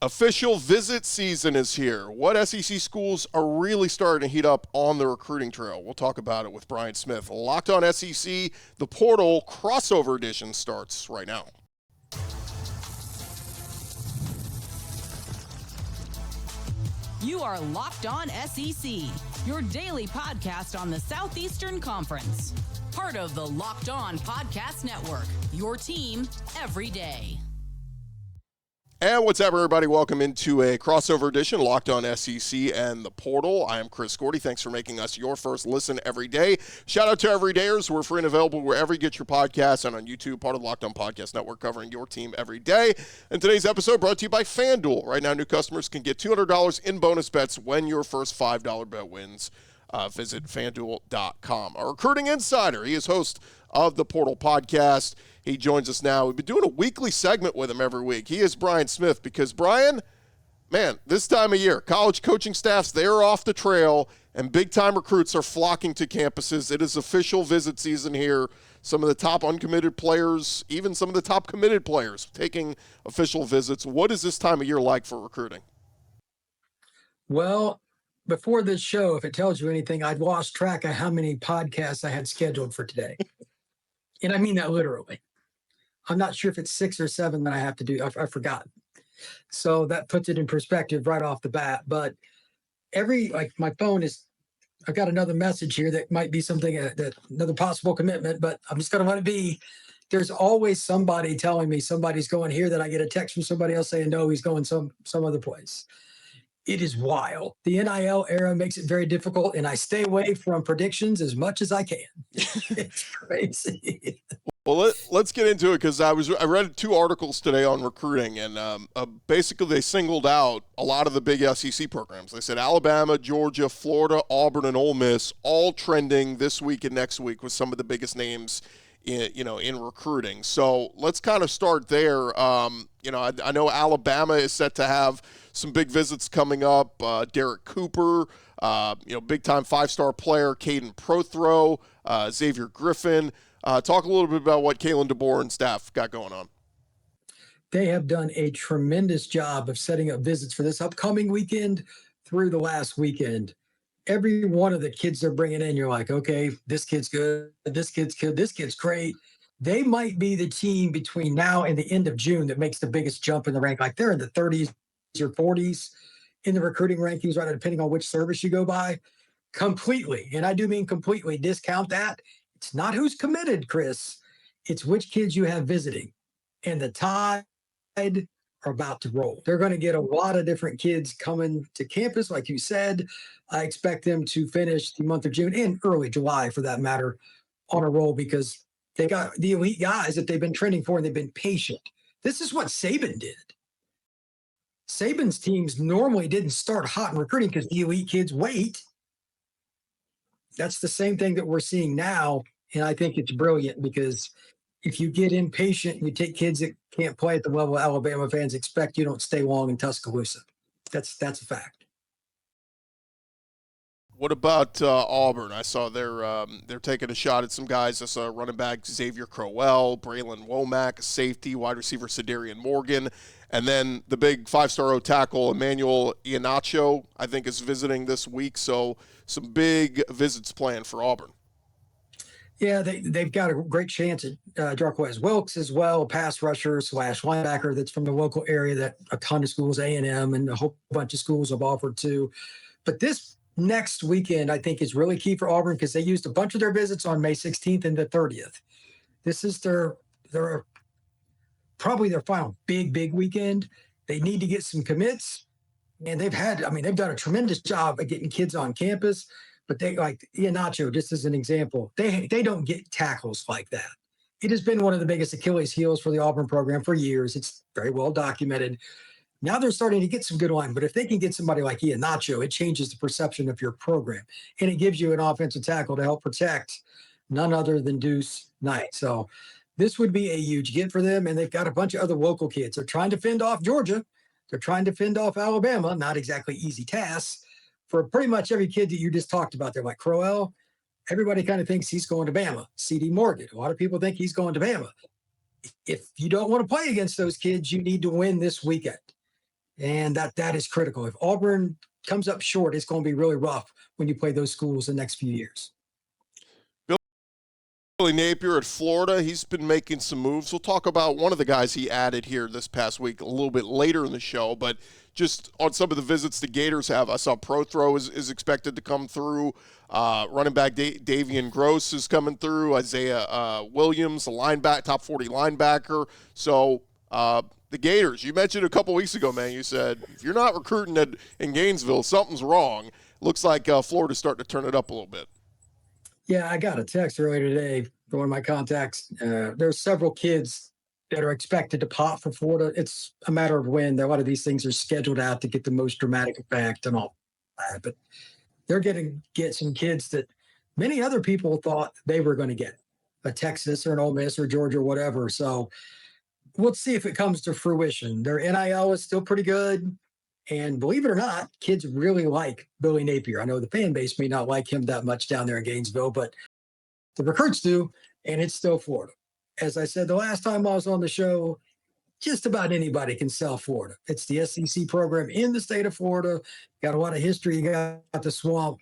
Official visit season is here. What SEC schools are really starting to heat up on the recruiting trail? We'll talk about it with Brian Smith. Locked on SEC, the portal crossover edition starts right now. You are Locked On SEC, your daily podcast on the Southeastern Conference. Part of the Locked On Podcast Network, your team every day. And what's up, everybody? Welcome into a crossover edition, Locked On SEC and the Portal. I am Chris Gordy. Thanks for making us your first listen every day. Shout out to everydayers. We're free and available wherever you get your podcasts and on YouTube, part of the Locked On Podcast Network, covering your team every day. And today's episode brought to you by FanDuel. Right now, new customers can get $200 in bonus bets when your first $5 bet wins. Visit FanDuel.com. Our recruiting insider, he is host of the Portal Podcast. He joins us now. We've been doing a weekly segment with him every week. He is Brian Smith because, Brian, man, this time of year, college coaching staffs, they're off the trail, and big-time recruits are flocking to campuses. It is official visit season here. Some of the top uncommitted players, even some of the top committed players, taking official visits. What is this time of year like for recruiting? Well, before this show, if it tells you anything, I'd lost track of how many podcasts I had scheduled for today. And I mean that literally. I'm not sure if it's 6 or 7 that I have to do. I forgot. So that puts it in perspective right off the bat. But my phone is, I've got another message here that might be something, that another possible commitment, but I'm just going to let it be. There's always somebody telling me somebody's going here, that I get a text from somebody else saying, no, he's going some other place. It is wild. The NIL era makes it very difficult, and I stay away from predictions as much as I can. It's crazy. Well, let's get into it, because I read 2 articles today on recruiting, and basically they singled out a lot of the big SEC programs. They said Alabama, Georgia, Florida, Auburn, and Ole Miss all trending this week and next week with some of the biggest names in recruiting. So let's kind of start there. I know Alabama is set to have some big visits coming up. Derek Cooper, big-time 5-star player, Caden Prothro, Xavier Griffin. Talk a little bit about what Kalen DeBoer and staff got going on. They have done a tremendous job of setting up visits for this upcoming weekend through the last weekend. Every one of the kids they're bringing in, you're like, okay, this kid's good, this kid's good, this kid's great. They might be the team between now and the end of June that makes the biggest jump in the rank. Like, they're in the 30s or 40s in the recruiting rankings, right, depending on which service you go by. Completely, and I do mean completely, discount that. It's not who's committed, Chris. It's which kids you have visiting. And the tide are about to roll. They're going to get a lot of different kids coming to campus, like you said. I expect them to finish the month of June and early July, for that matter, on a roll, because they got the elite guys that they've been training for, and they've been patient. This is what Saban did. Saban's teams normally didn't start hot in recruiting because the elite kids wait. That's the same thing that we're seeing now, and I think it's brilliant, because if you get impatient and you take kids that can't play at the level Alabama fans expect, you don't stay long in Tuscaloosa. That's a fact. What about Auburn? I saw they're taking a shot at some guys. I saw running back Xavier Crowell, Braylon Womack, safety, wide receiver Sadarian Morgan, and then the big 5-star O-tackle Emmanuel Iheanacho, I think, is visiting this week. So some big visits planned for Auburn. Yeah, they've got a great chance at Jarquez Wilkes as well, pass rusher / linebacker that's from the local area that a ton of schools, A&M and a whole bunch of schools, have offered to. But this next weekend, I think, is really key for Auburn, because they used a bunch of their visits on May 16th and the 30th. This is their probably their final big weekend. They need to get some commits, and they've done a tremendous job at getting kids on campus. But they, like Iheanacho, just as an example, they don't get tackles like that. It has been one of the biggest Achilles heels for the Auburn program for years. It's very well documented. Now they're starting to get some good line, but if they can get somebody like Iheanacho, it changes the perception of your program, and it gives you an offensive tackle to help protect none other than Deuce Knight. So this would be a huge get for them, and they've got a bunch of other local kids. They're trying to fend off Georgia. They're trying to fend off Alabama. Not exactly easy tasks for pretty much every kid that you just talked about there. Like Crowell, everybody kind of thinks he's going to Bama. C.D. Morgan, a lot of people think he's going to Bama. If you don't want to play against those kids, you need to win this weekend. And that is critical. If Auburn comes up short, it's going to be really rough when you play those schools the next few years. Billy Napier at Florida, he's been making some moves. We'll talk about one of the guys he added here this past week a little bit later in the show, but just on some of the visits the Gators have, I saw Prothro is expected to come through. Running back Davian Gross is coming through. Isaiah Williams, a top 40 linebacker. So the Gators, you mentioned a couple weeks ago, man, you said, if you're not recruiting in Gainesville, something's wrong. Looks like Florida's starting to turn it up a little bit. Yeah, I got a text earlier today from one of my contacts. There's several kids that are expected to pop for Florida. It's a matter of when. A lot of these things are scheduled out to get the most dramatic effect and all that. But they're going to get some kids that many other people thought they were going to get, a Texas or an Ole Miss or Georgia or whatever. So we'll see if it comes to fruition. Their NIL is still pretty good. And believe it or not, kids really like Billy Napier. I know the fan base may not like him that much down there in Gainesville, but the recruits do, and it's still Florida. As I said the last time I was on the show, just about anybody can sell Florida. It's the SEC program in the state of Florida. Got a lot of history. You got the swamp.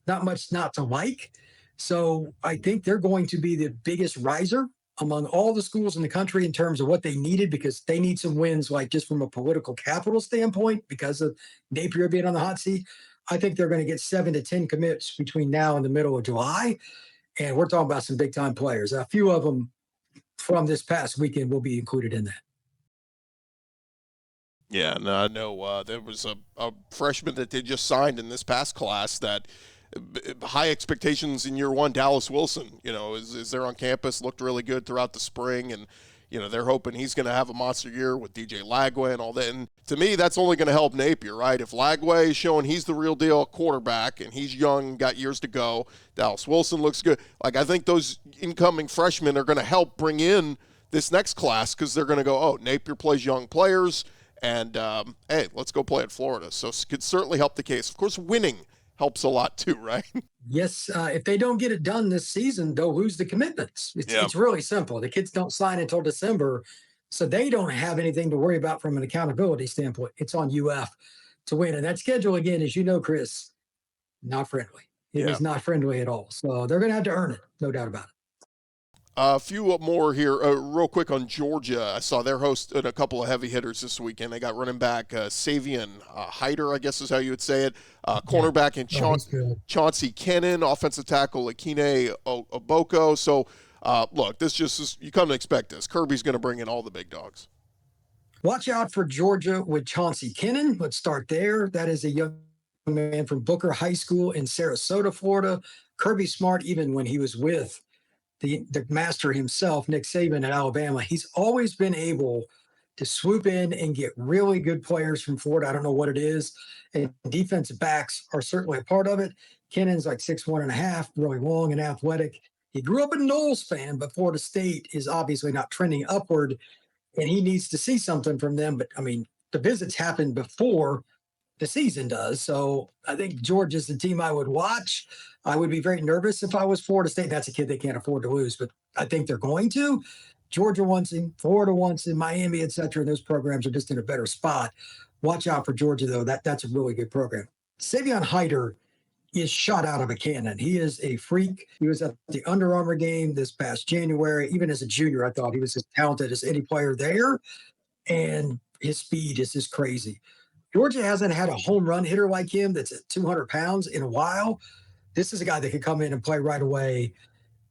Not much not to like. So I think they're going to be the biggest riser among all the schools in the country in terms of what they needed, because they need some wins, like just from a political capital standpoint, because of Napier being on the hot seat. I think they're going to get 7 to 10 commits between now and the middle of July. And we're talking about some big time players. A few of them from this past weekend will be included in that. Yeah, no, I know there was a freshman that they just signed in this past class that high expectations in year one. Dallas Wilson, is there on campus, looked really good throughout the spring, and they're hoping he's going to have a monster year with DJ Lagway and all that. And to me, that's only going to help Napier, right? If Lagway is showing he's the real deal quarterback and he's young, got years to go, Dallas Wilson looks good. Like, I think those incoming freshmen are going to help bring in this next class, because they're going to go, oh, Napier plays young players, and hey, let's go play at Florida. So it could certainly help the case. Of course, winning helps a lot too, right? Yes. If they don't get it done this season, they'll lose the commitments. It's really simple. The kids don't sign until December, so they don't have anything to worry about from an accountability standpoint. It's on UF to win. And that schedule, again, as you know, Chris, not friendly. It is not friendly at all. So they're going to have to earn it, no doubt about it. A few more here, real quick on Georgia. I saw they're hosting a couple of heavy hitters this weekend. They got running back Savion Hyder, I guess is how you would say it. Cornerback and Chauncey Kennan, offensive tackle Akine Oboko. So, look, this just is, you come to expect this. Kirby's going to bring in all the big dogs. Watch out for Georgia with Chauncey Kennan. Let's start there. That is a young man from Booker High School in Sarasota, Florida. Kirby Smart, even when he was with the master himself, Nick Saban at Alabama, he's always been able to swoop in and get really good players from Florida. I don't know what it is. And defensive backs are certainly a part of it. Kennan's like 6'1.5", really long and athletic. He grew up a Knowles fan, but Florida State is obviously not trending upward, and he needs to see something from them. But, I mean, the visits happen before the season does. So I think Georgia's the team I would watch. I would be very nervous if I was Florida State. That's a kid they can't afford to lose, but I think they're going to. Georgia wants him, Florida wants him, Miami, et cetera. Those programs are just in a better spot. Watch out for Georgia, though. That's a really good program. Savion Hyder is shot out of a cannon. He is a freak. He was at the Under Armour game this past January. Even as a junior, I thought he was as talented as any player there, and his speed is just crazy. Georgia hasn't had a home run hitter like him that's at 200 pounds in a while. This is a guy that could come in and play right away,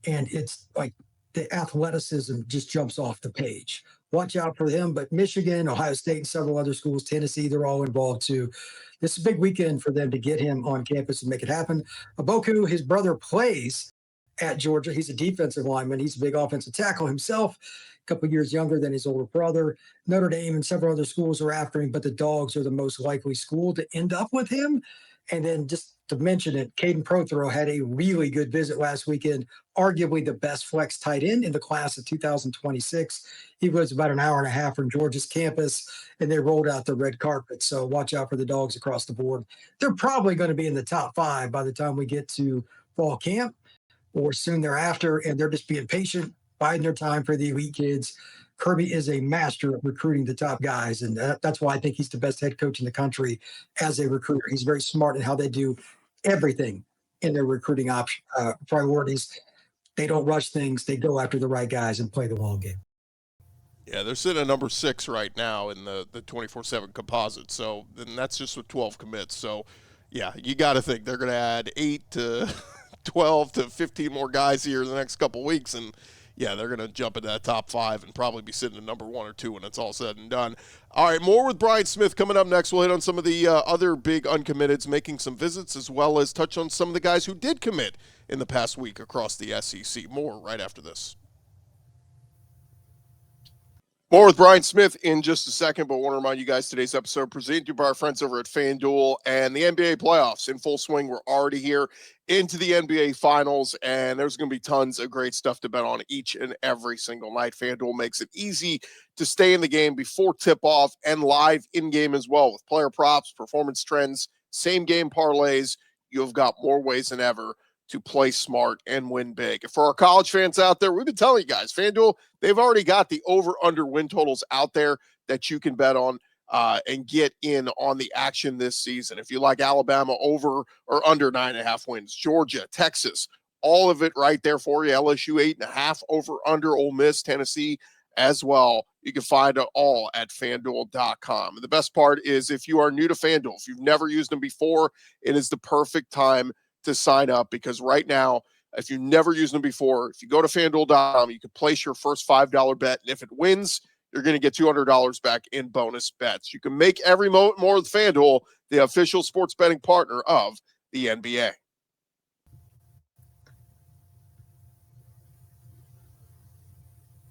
and it's like the athleticism just jumps off the page. Watch out for him. But Michigan, Ohio State, and several other schools, Tennessee, they're all involved too. This is a big weekend for them to get him on campus and make it happen. Aboku, his brother, plays at Georgia. He's a defensive lineman. He's a big offensive tackle himself, a couple of years younger than his older brother. Notre Dame and several other schools are after him, but the Dogs are the most likely school to end up with him. And then just to mention it, Caden Prothero had a really good visit last weekend, arguably the best flex tight end in the class of 2026. He was about an hour and a half from Georgia's campus, and they rolled out the red carpet. So watch out for the Dogs across the board. They're probably going to be in the top 5 by the time we get to fall camp or soon thereafter, and they're just being patient, biding their time for the elite kids. Kirby is a master at recruiting the top guys, and that's why I think he's the best head coach in the country as a recruiter. He's very smart in how they do everything in their recruiting priorities. They don't rush things. They go after the right guys and play the long game. Yeah, they're sitting at number 6 right now in the 24/7 composite. So then that's just with 12 commits. So, yeah, you got to think they're going to add 8 to 12 to 15 more guys here in the next couple weeks, and yeah, they're going to jump into that top 5 and probably be sitting at number 1 or 2 when it's all said and done. All right, more with Brian Smith coming up next. We'll hit on some of the other big uncommitteds making some visits, as well as touch on some of the guys who did commit in the past week across the SEC. More right after this. More with Brian Smith in just a second, but I want to remind you guys today's episode presented to you by our friends over at FanDuel, and the NBA playoffs in full swing. We're already here into the NBA finals, and there's going to be tons of great stuff to bet on each and every single night. FanDuel makes it easy to stay in the game before tip-off and live in-game as well with player props, performance trends, same-game parlays. You've got more ways than ever to play smart and win big. For our college fans out there, we've been telling you guys, FanDuel, they've already got the over-under win totals out there that you can bet on and get in on the action this season. If you like Alabama over or under 9.5 wins, Georgia, Texas, all of it right there for you. LSU 8.5 over under, Ole Miss, Tennessee as well. You can find it all at FanDuel.com. And the best part is if you are new to FanDuel, if you've never used them before, it is the perfect time to sign up, because right now, if you've never used them before, if you go to FanDuel.com, you can place your first $5 bet, and if it wins, you're going to get $200 back in bonus bets. You can make every moment more with FanDuel, the official sports betting partner of the NBA.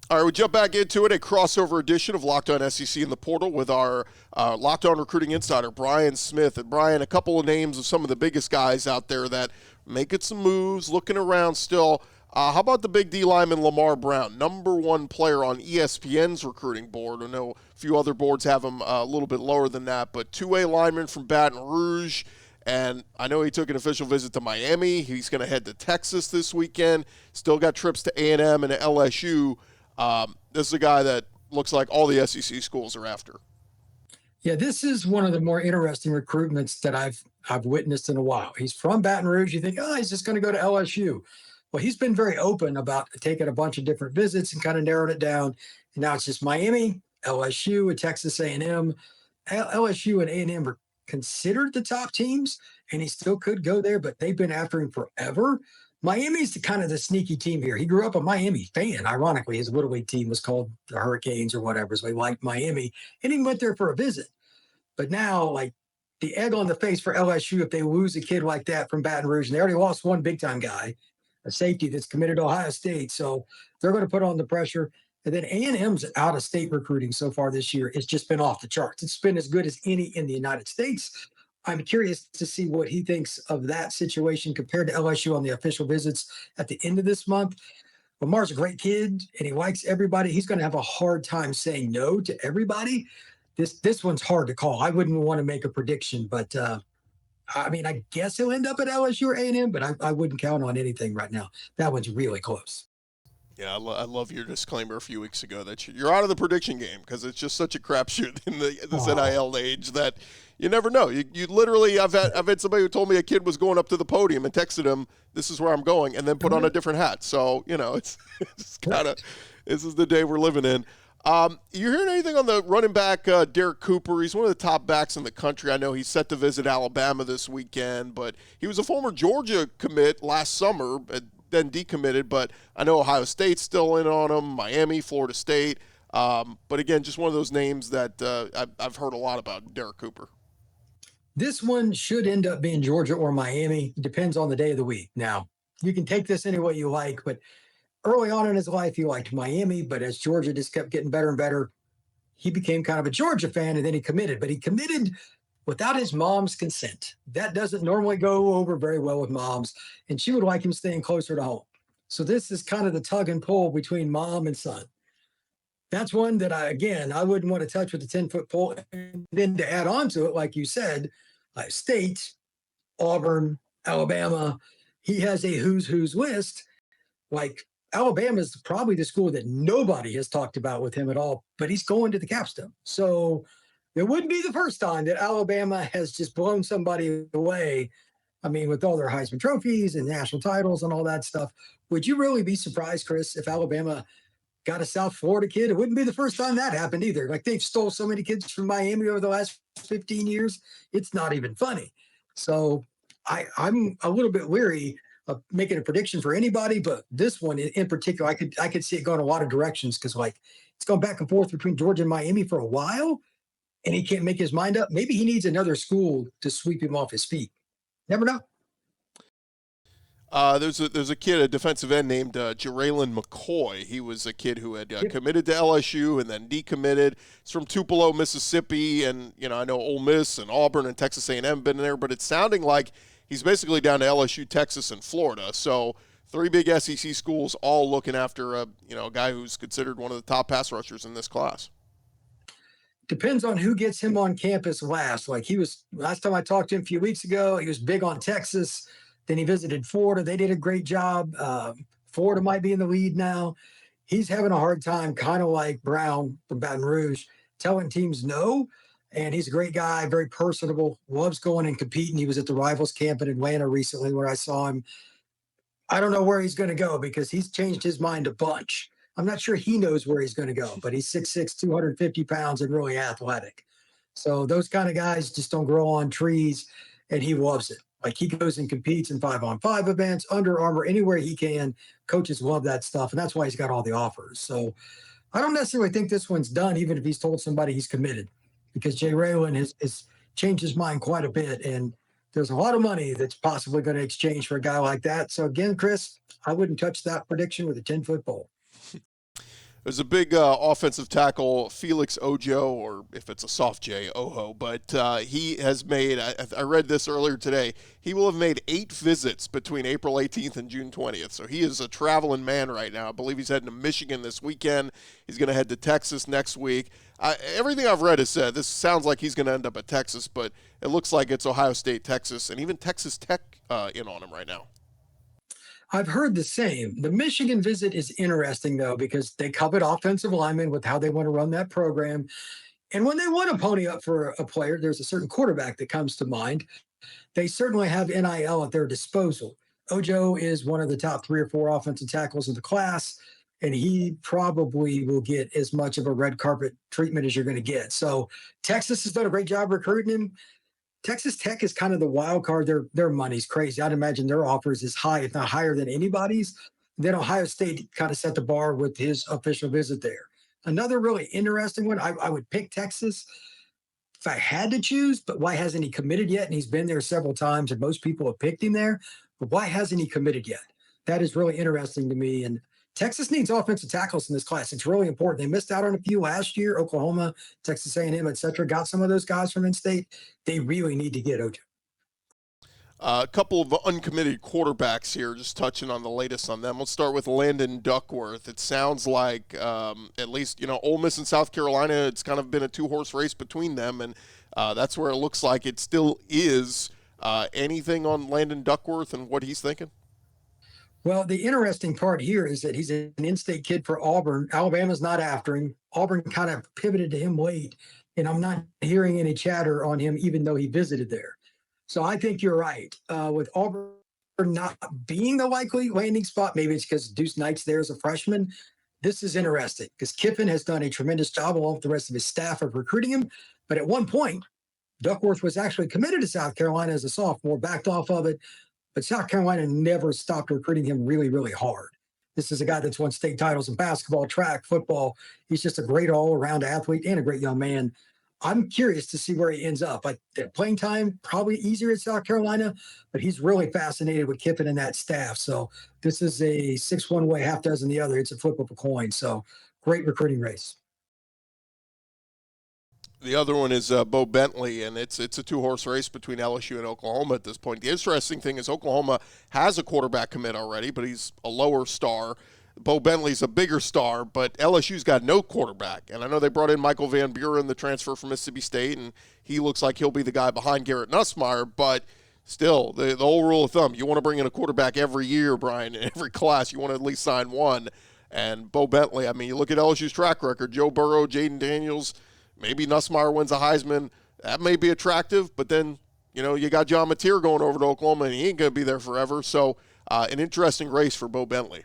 All right, we jump back into it, a crossover edition of Locked On SEC in the Portal with our Locked On Recruiting Insider, Brian Smith. And Brian, a couple of names of some of the biggest guys out there that making some moves, looking around still. How about the big D lineman Lamar Brown, number 1 player on ESPN's recruiting board? I know a few other boards have him a little bit lower than that, but 2A lineman from Baton Rouge. And I know he took an official visit to Miami. He's going to head to Texas this weekend. Still got trips to A&M and to LSU. This is a guy that looks like all the SEC schools are after. Yeah, this is one of the more interesting recruitments that I've witnessed in a while. He's from Baton Rouge. You think, oh, he's just going to go to LSU. Well, he's been very open about taking a bunch of different visits and kind of narrowed it down. And now it's just Miami, LSU, and Texas A&M. LSU and A&M are considered the top teams, and he still could go there, but they've been after him forever. Miami's kind of the sneaky team here. He grew up a Miami fan. Ironically, his Little League team was called the Hurricanes or whatever, so he liked Miami, and he went there for a visit. But now, like, the egg on the face for LSU if they lose a kid like that from Baton Rouge, and they already lost one big-time guy, a safety that's committed to Ohio State, so they're going to put on the pressure. And then A&M's out-of-state recruiting so far this year has just been off the charts. It's been as good as any in the United States. I'm curious to see what he thinks of that situation compared to LSU on the official visits at the end of this month. Lamar's a great kid, and he likes everybody. He's going to have a hard time saying no to everybody. This one's hard to call. I wouldn't want to make a prediction, but I mean, I guess he'll end up at LSU or A&M, but I wouldn't count on anything right now. That one's really close. Yeah, I love your disclaimer a few weeks ago that you're out of the prediction game because it's just such a crapshoot in this NIL age that you never know. You literally, I've had somebody who told me a kid was going up to the podium and texted him, "This is where I'm going," and then put on a different hat. So it's kind of, this is the day we're living in. You hearing anything on the running back Derek Cooper? He's one of the top backs in the country. I know he's set to visit Alabama this weekend, but he was a former Georgia commit last summer. Then decommitted, but I know Ohio State's still in on him, Miami, Florida State. But again, just one of those names that I've heard a lot about, Derek Cooper. This one should end up being Georgia or Miami. It depends on the day of the week. Now, you can take this any way you like, but early on in his life, he liked Miami, but as Georgia just kept getting better and better, he became kind of a Georgia fan, and then he committed. But he committed without his mom's consent. That doesn't normally go over very well with moms, and she would like him staying closer to home. So this is kind of the tug and pull between mom and son. That's one that I wouldn't want to touch with a 10-foot pole. And then to add on to it, like you said, State, Auburn, Alabama, he has a who's list. Like Alabama is probably the school that nobody has talked about with him at all, but he's going to the capstone. So it wouldn't be the first time that Alabama has just blown somebody away. I mean, with all their Heisman trophies and national titles and all that stuff. Would you really be surprised, Chris, if Alabama got a South Florida kid? It wouldn't be the first time that happened either. Like, they've stole so many kids from Miami over the last 15 years. It's not even funny. So I'm a little bit weary of making a prediction for anybody, but this one in particular, I could see it going a lot of directions, because like it's going back and forth between Georgia and Miami for a while, and he can't make his mind up. Maybe he needs another school to sweep him off his feet. Never know. There's a kid, a defensive end named Jeraylin McCoy. He was a kid who had committed to LSU and then decommitted. He's from Tupelo, Mississippi, and I know Ole Miss and Auburn and Texas A&M been there, but it's sounding like he's basically down to LSU, Texas, and Florida. So 3 big SEC schools all looking after a guy who's considered one of the top pass rushers in this class. Depends on who gets him on campus last. Like, last time I talked to him a few weeks ago, he was big on Texas. Then he visited Florida. They did a great job. Florida might be in the lead now. He's having a hard time, kind of like Brown from Baton Rouge, telling teams no. And he's a great guy, very personable, loves going and competing. He was at the Rivals camp in Atlanta recently where I saw him. I don't know where he's going to go, because he's changed his mind a bunch. I'm not sure he knows where he's going to go, but he's 6'6", 250 pounds and really athletic. So those kind of guys just don't grow on trees, and he loves it. Like, he goes and competes in 5-on-5 events, Under Armour, anywhere he can. Coaches love that stuff, and that's why he's got all the offers. So I don't necessarily think this one's done, even if he's told somebody he's committed, because Jay Raylan has changed his mind quite a bit, and there's a lot of money that's possibly going to exchange for a guy like that. So again, Chris, I wouldn't touch that prediction with a 10-foot pole. There's a big offensive tackle, Felix Ojo, or if it's a soft J, Ojo, but he has made, I read this earlier today, he will have made 8 visits between April 18th and June 20th. So he is a traveling man right now. I believe he's heading to Michigan this weekend. He's going to head to Texas next week. Everything I've read has said this sounds like he's going to end up at Texas, but it looks like it's Ohio State, Texas, and even Texas Tech in on him right now. I've heard the same. The Michigan visit is interesting, though, because they covet offensive linemen with how they want to run that program. And when they want to pony up for a player, there's a certain quarterback that comes to mind. They certainly have NIL at their disposal. Ojo is one of the top 3 or 4 offensive tackles in the class, and he probably will get as much of a red carpet treatment as you're going to get. So Texas has done a great job recruiting him. Texas Tech is kind of the wild card. Their money's crazy. I'd imagine their offers is high, if not higher than anybody's. Then Ohio State kind of set the bar with his official visit there. Another really interesting one, I would pick Texas if I had to choose, but why hasn't he committed yet? And he's been there several times, and most people have picked him there. But why hasn't he committed yet? That is really interesting to me. And Texas needs offensive tackles in this class. It's really important. They missed out on a few last year. Oklahoma, Texas A&M, et cetera, got some of those guys from in-state. They really need to get Ojo. A couple of uncommitted quarterbacks here, just touching on the latest on them. Let's start with Landon Duckworth. It sounds like, at least, Ole Miss and South Carolina, it's kind of been a 2-horse race between them, and that's where it looks like it still is. Anything on Landon Duckworth and what he's thinking? Well, the interesting part here is that he's an in-state kid for Auburn. Alabama's not after him. Auburn kind of pivoted to him late, and I'm not hearing any chatter on him, even though he visited there. So I think you're right. With Auburn not being the likely landing spot, maybe it's because Deuce Knight's there as a freshman. This is interesting because Kiffin has done a tremendous job along with the rest of his staff of recruiting him. But at one point, Duckworth was actually committed to South Carolina as a sophomore, backed off of it. But South Carolina never stopped recruiting him really, really hard. This is a guy that's won state titles in basketball, track, football. He's just a great all-around athlete and a great young man. I'm curious to see where he ends up. Like, the playing time, probably easier at South Carolina, but he's really fascinated with Kiffin and that staff. So this is a 6 one way, half dozen the other. It's a flip of a coin. So great recruiting race. The other one is Bo Bentley, and it's a 2-horse race between LSU and Oklahoma at this point. The interesting thing is Oklahoma has a quarterback commit already, but he's a lower star. Bo Bentley's a bigger star, but LSU's got no quarterback. And I know they brought in Michael Van Buren, the transfer from Mississippi State, and he looks like he'll be the guy behind Garrett Nussmeier, but still, the whole rule of thumb, you want to bring in a quarterback every year, Brian, in every class. You want to at least sign one. And Bo Bentley, I mean, you look at LSU's track record, Joe Burrow, Jaden Daniels, maybe Nussmeier wins a Heisman. That may be attractive, but then, you got John Mateer going over to Oklahoma, and he ain't going to be there forever. So an interesting race for Bo Bentley.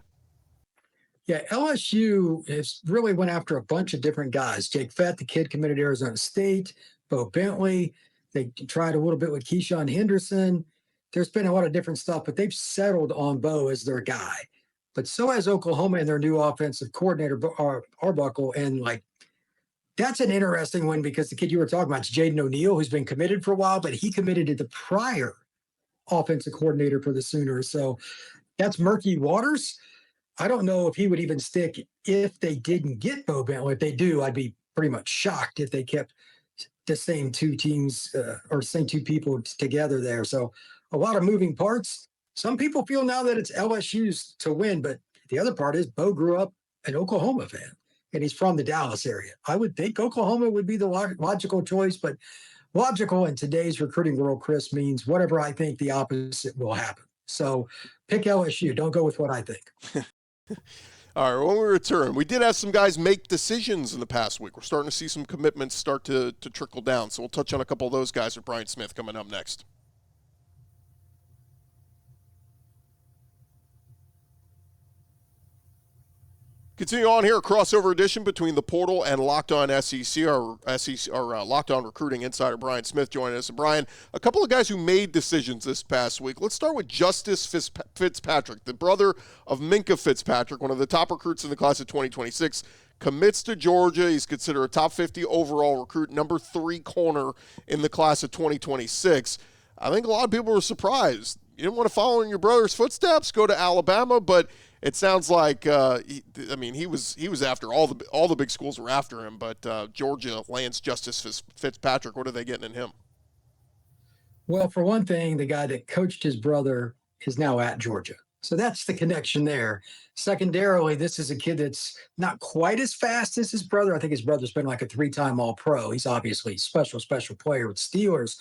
Yeah, LSU has really went after a bunch of different guys. Jake Fett, the kid committed to Arizona State, Bo Bentley. They tried a little bit with Keyshawn Henderson. There's been a lot of different stuff, but they've settled on Bo as their guy. But so has Oklahoma and their new offensive coordinator, Arbuckle. And that's an interesting one because the kid you were talking about is Jaden O'Neal, who's been committed for a while, but he committed to the prior offensive coordinator for the Sooners. So that's murky waters. I don't know if he would even stick if they didn't get Bo Bentley. If they do, I'd be pretty much shocked if they kept the same two teams or same two people together there. So a lot of moving parts. Some people feel now that it's LSU's to win, but the other part is Bo grew up an Oklahoma fan, and he's from the Dallas area. I would think Oklahoma would be the logical choice, but logical in today's recruiting world, Chris, means whatever I think, the opposite will happen. So pick LSU. Don't go with what I think. All right, when we return, we did have some guys make decisions in the past week. We're starting to see some commitments start to trickle down, so we'll touch on a couple of those guys with Brian Smith coming up next. Continue on here, a crossover edition between the portal and Locked On SEC, our Locked On recruiting insider Brian Smith joining us. And Brian, a couple of guys who made decisions this past week. Let's start with Justice Fitzpatrick, the brother of Minka Fitzpatrick, one of the top recruits in the class of 2026, commits to Georgia. He's considered a top 50 overall recruit, number 3 corner in the class of 2026. I think a lot of people were surprised. You didn't want to follow in your brother's footsteps, go to Alabama, but it sounds like he was after all the big schools were after him, but Georgia lands Justice Fitzpatrick. What are they getting in him? Well, for one thing, the guy that coached his brother is now at Georgia. So that's the connection there. Secondarily, this is a kid that's not quite as fast as his brother. I think his brother's been like a 3-time All-Pro. He's obviously a special player with Steelers.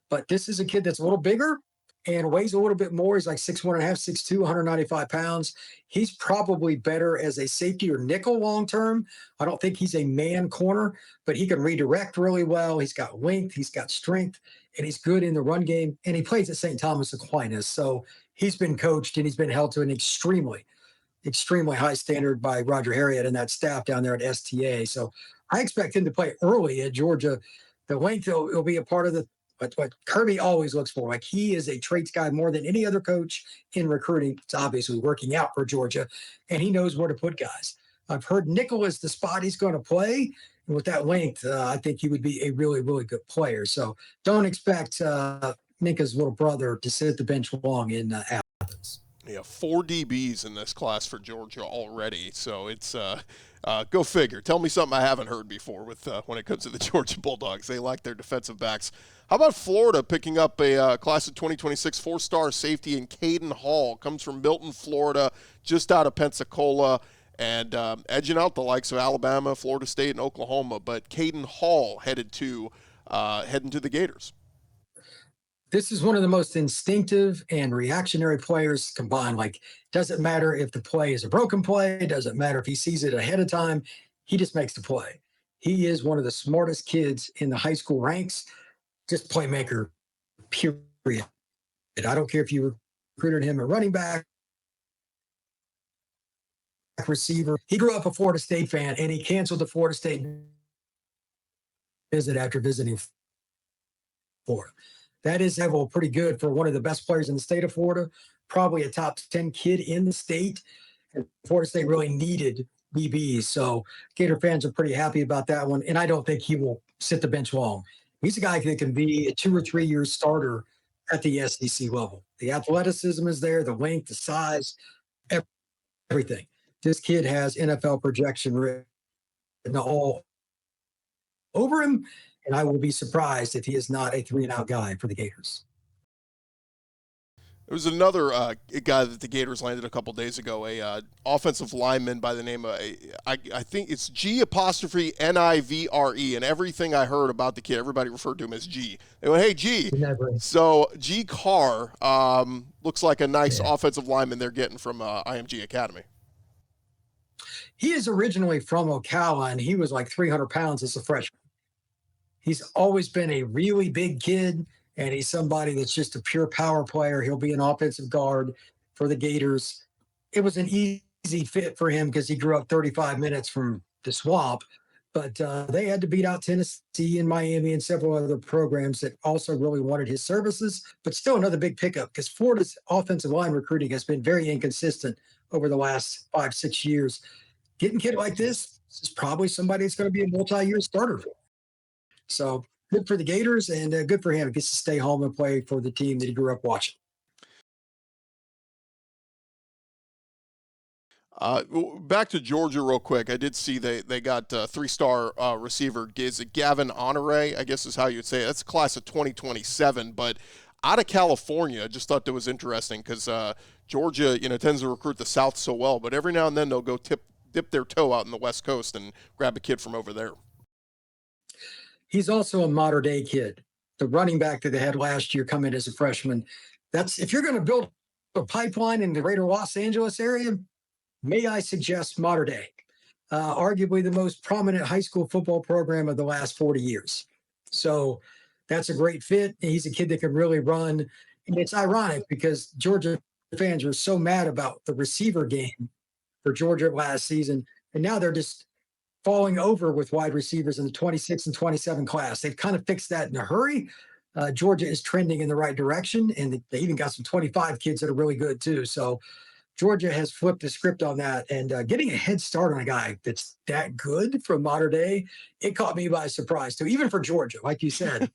But this is a kid that's a little bigger and weighs a little bit more. He's like 6'1.5", 6'2", 195 pounds. He's probably better as a safety or nickel long-term. I don't think he's a man corner, but he can redirect really well. He's got length, he's got strength, and he's good in the run game. And he plays at St. Thomas Aquinas. So he's been coached and he's been held to an extremely high standard by Roger Harriott and that staff down there at STA. So I expect him to play early at Georgia. The length will be a part of what Kirby always looks for. Like, he is a traits guy more than any other coach in recruiting. It's obviously working out for Georgia, and he knows where to put guys. I've heard nickel is the spot he's going to play. And with that length, I think he would be a really, really good player. So don't expect Minka's little brother to sit at the bench long in Athens. Yeah, 4 DBs in this class for Georgia already. So it's go figure. Tell me something I haven't heard before with when it comes to the Georgia Bulldogs. They like their defensive backs. How about Florida picking up a class of 2026 4-star safety in Caden Hall? Comes from Milton, Florida, just out of Pensacola, and edging out the likes of Alabama, Florida State, and Oklahoma. But Caden Hall heading to the Gators. This is one of the most instinctive and reactionary players combined. Like, doesn't matter if the play is a broken play. Doesn't matter if he sees it ahead of time. He just makes the play. He is one of the smartest kids in the high school ranks. Just playmaker, period. I don't care if you recruited him a running back, receiver. He grew up a Florida State fan, and he canceled the Florida State visit after visiting Florida. That is level pretty good for one of the best players in the state of Florida, probably a top 10 kid in the state. And Florida State really needed DBs. So Gator fans are pretty happy about that one. And I don't think he will sit the bench long. He's a guy that can be a 2 or 3 year starter at the SEC level. The athleticism is there, the length, the size, everything. This kid has NFL projection written all over him. And I will be surprised if he is not a 3-and-out guy for the Gators. There was another guy that the Gators landed a couple days ago, a offensive lineman by the name of, I think it's G apostrophe Nivre, and everything I heard about the kid, everybody referred to him as G. They went, hey, G. Never. So G Carr looks like a nice Yeah. offensive lineman they're getting from IMG Academy. He is originally from Ocala, and he was like 300 pounds as a freshman. He's always been a really big kid, and he's somebody that's just a pure power player. He'll be an offensive guard for the Gators. It was an easy fit for him because he grew up 35 minutes from the swamp, but they had to beat out Tennessee and Miami and several other programs that also really wanted his services, but still another big pickup because Florida's offensive line recruiting has been very inconsistent over the last 5-6 years. Getting a kid like this is probably somebody that's going to be a multi-year starter for him. So good for the Gators, and good for him. He gets to stay home and play for the team that he grew up watching. Back to Georgia real quick. I did see they got three-star receiver. Is it Gavin Honore, I guess is how you'd say it. That's a class of 2027, but out of California. I just thought that was interesting because Georgia, tends to recruit the South so well, but every now and then they'll go dip their toe out in the West Coast and grab a kid from over there. He's also a modern day kid. The running back that they had last year come in as a freshman. That's if you're going to build a pipeline in the greater Los Angeles area, may I suggest modern day. Arguably the most prominent high school football program of the last 40 years. So that's a great fit. He's a kid that can really run. And it's ironic because Georgia fans were so mad about the receiver game for Georgia last season. And now they're just falling over with wide receivers in the 26 and 27 class. They've kind of fixed that in a hurry. Georgia is trending in the right direction, and they even got some 25 kids that are really good too. So Georgia has flipped the script on that, and getting a head start on a guy that's that good from modern day, it caught me by surprise too. Even for Georgia, like you said,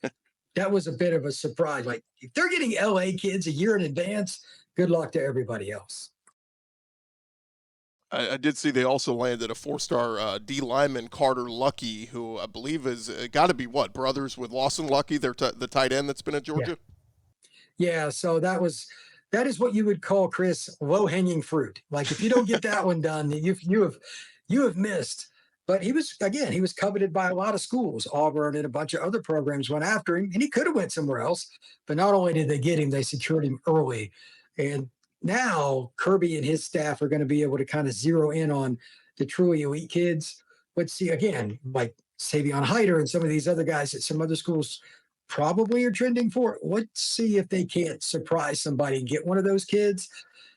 that was a bit of a surprise. Like if they're getting LA kids a year in advance, good luck to everybody else. I did see they also landed a 4-star D lineman, Carter Lucky, who I believe is got to be brothers with Lawson Lucky. They're the tight end that's been at Georgia. Yeah. So that is what you would call, Chris, low hanging fruit. Like if you don't get that one done, you have missed. But he was coveted by a lot of schools. Auburn and a bunch of other programs went after him, and he could have went somewhere else. But not only did they get him, they secured him early. And now Kirby and his staff are going to be able to kind of zero in on the truly elite kids. Let's see, again, like Savion Hyder and some of these other guys that some other schools probably are trending for. Let's see if they can't surprise somebody and get one of those kids,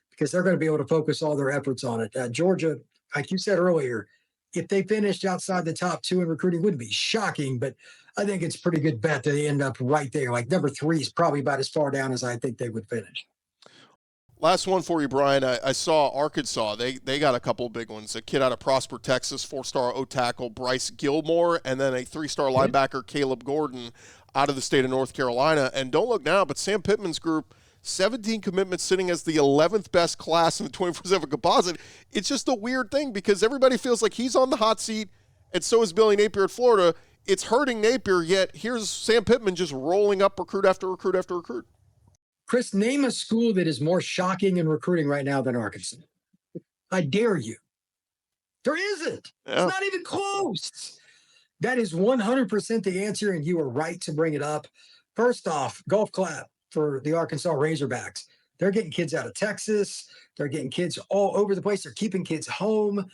because they're going to be able to focus all their efforts on it. Georgia, like you said earlier, if they finished outside the top 2 in recruiting, wouldn't be shocking, but I think it's a pretty good bet that they end up right there. Like number 3 is probably about as far down as I think they would finish. Last one for you, Brian. I saw Arkansas. They got a couple big ones. A kid out of Prosper, Texas, 4-star O-tackle Bryce Gilmore, and then a 3-star linebacker Caleb Gordon out of the state of North Carolina. And don't look now, but Sam Pittman's group, 17 commitments, sitting as the 11th best class in the 24/7 composite. It's just a weird thing because everybody feels like he's on the hot seat, and so is Billy Napier at Florida. It's hurting Napier, yet here's Sam Pittman just rolling up recruit after recruit after recruit. Chris, name a school that is more shocking in recruiting right now than Arkansas. I dare you. There isn't. Yeah. It's not even close. That is 100% the answer, and you are right to bring it up. First off, golf clap for the Arkansas Razorbacks. They're getting kids out of Texas. They're getting kids all over the place. They're keeping kids home.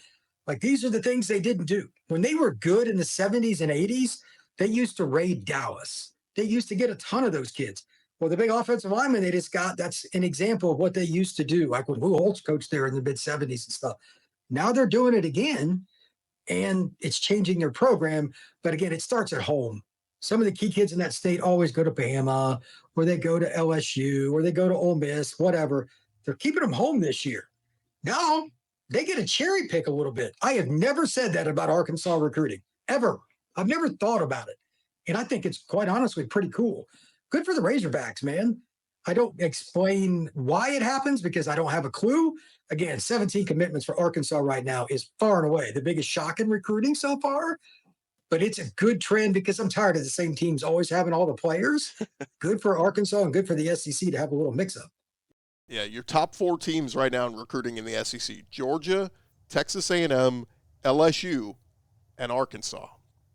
Like, these are the things they didn't do. When they were good in the 70s and 80s, they used to raid Dallas. They used to get a ton of those kids. Well, the big offensive lineman they just got, that's an example of what they used to do, like when Lou Holtz coached there in the mid-70s and stuff. Now they're doing it again, and it's changing their program. But again, it starts at home. Some of the key kids in that state always go to Bama, or they go to LSU, or they go to Ole Miss, whatever. They're keeping them home this year. Now they get a cherry pick a little bit. I have never said that about Arkansas recruiting, ever. I've never thought about it. And I think it's quite honestly pretty cool. Good for the Razorbacks, man. I don't explain why it happens because I don't have a clue. Again, 17 commitments for Arkansas right now is far and away the biggest shock in recruiting so far. But it's a good trend because I'm tired of the same teams always having all the players. Good for Arkansas and good for the SEC to have a little mix-up. Yeah, your top 4 teams right now in recruiting in the SEC: Georgia, Texas A&M, LSU, and Arkansas.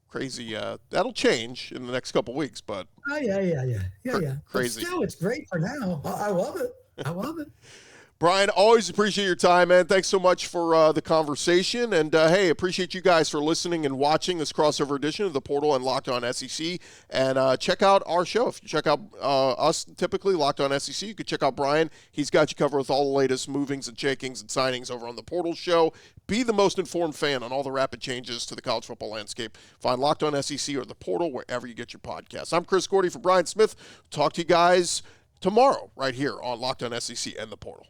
Crazy. That'll change in the next couple weeks, but Oh, yeah. crazy. But still, it's great for now. I love it. I love it. Brian, always appreciate your time, man. Thanks so much for the conversation. And, hey, appreciate you guys for listening and watching this crossover edition of The Portal and Locked On SEC. And check out our show. If you check out us, typically, Locked On SEC, you can check out Brian. He's got you covered with all the latest movings and shakings and signings over on The Portal show. Be the most informed fan on all the rapid changes to the college football landscape. Find Locked On SEC or The Portal wherever you get your podcasts. I'm Chris Gordy for Brian Smith. Talk to you guys tomorrow right here on Locked On SEC and The Portal.